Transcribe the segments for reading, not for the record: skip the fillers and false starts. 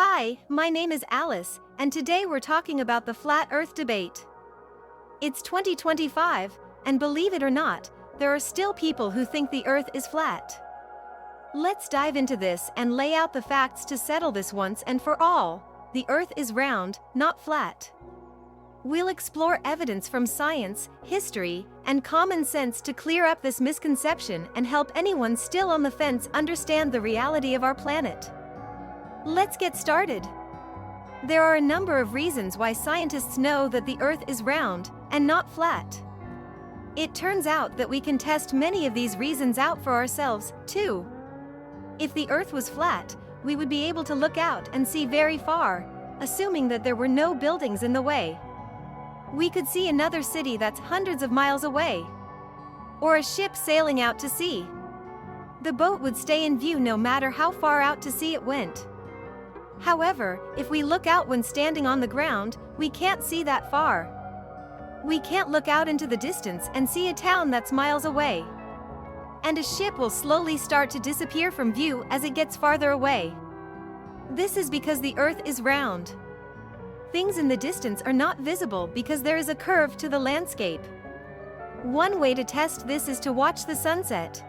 Hi, my name is Alice, and today we're talking about the flat Earth debate. It's 2025, and believe it or not, there are still people who think the Earth is flat. Let's dive into this and lay out the facts to settle this once and for all. The Earth is round, not flat. We'll explore evidence from science, history, and common sense to clear up this misconception and help anyone still on the fence understand the reality of our planet. Let's get started. There are a number of reasons why scientists know that the Earth is round and not flat. It turns out that we can test many of these reasons out for ourselves, too. If the Earth was flat, we would be able to look out and see very far, assuming that there were no buildings in the way. We could see another city that's hundreds of miles away. Or a ship sailing out to sea. The boat would stay in view no matter how far out to sea it went. However, if we look out when standing on the ground, we can't see that far. We can't look out into the distance and see a town that's miles away. And a ship will slowly start to disappear from view as it gets farther away. This is because the Earth is round. Things in the distance are not visible because there is a curve to the landscape. One way to test this is to watch the sunset.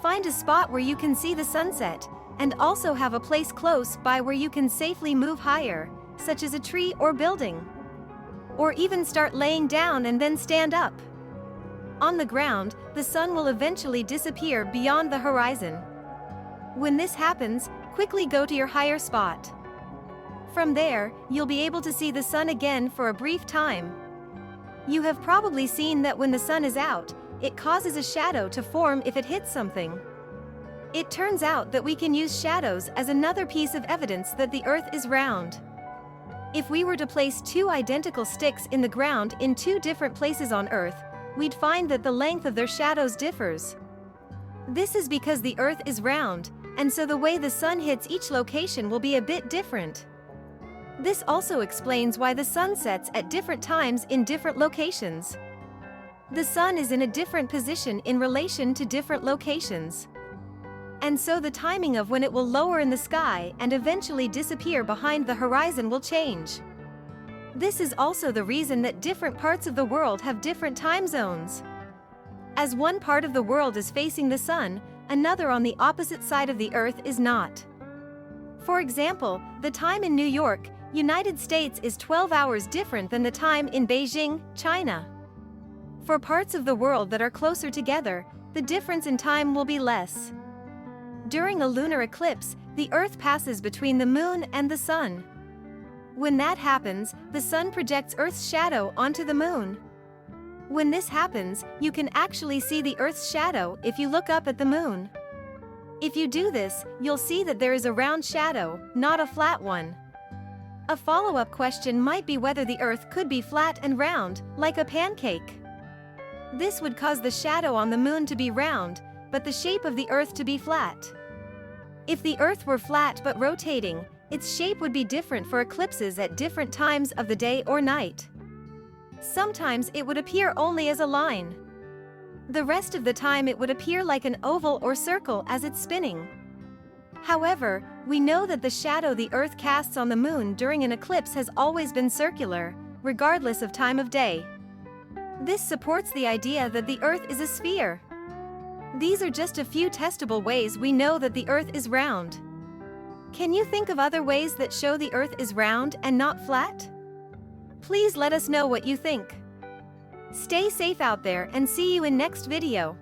Find a spot where you can see the sunset, and also have a place close by where you can safely move higher, such as a tree or building. Or even start laying down and then stand up. On the ground, the sun will eventually disappear beyond the horizon. When this happens, quickly go to your higher spot. From there, you'll be able to see the sun again for a brief time. You have probably seen that when the sun is out, it causes a shadow to form if it hits something. It turns out that we can use shadows as another piece of evidence that the Earth is round. If we were to place two identical sticks in the ground in two different places on Earth, we'd find that the length of their shadows differs. This is because the Earth is round, and so the way the sun hits each location will be a bit different. This also explains why the sun sets at different times in different locations. The sun is in a different position in relation to different locations. And so the timing of when it will lower in the sky and eventually disappear behind the horizon will change. This is also the reason that different parts of the world have different time zones. As one part of the world is facing the sun, another on the opposite side of the Earth is not. For example, the time in New York, United States is 12 hours different than the time in Beijing, China. For parts of the world that are closer together, the difference in time will be less. During a lunar eclipse, the Earth passes between the moon and the sun. When that happens, the sun projects Earth's shadow onto the moon. When this happens, you can actually see the Earth's shadow if you look up at the moon. If you do this, you'll see that there is a round shadow, not a flat one. A follow-up question might be whether the Earth could be flat and round, like a pancake. This would cause the shadow on the moon to be round, but the shape of the Earth to be flat. If the Earth were flat but rotating, its shape would be different for eclipses at different times of the day or night. Sometimes it would appear only as a line. The rest of the time it would appear like an oval or circle as it's spinning. However, we know that the shadow the Earth casts on the moon during an eclipse has always been circular, regardless of time of day. This supports the idea that the Earth is a sphere. These are just a few testable ways we know that the Earth is round. Can you think of other ways that show the Earth is round and not flat? Please let us know what you think. Stay safe out there and see you in next video.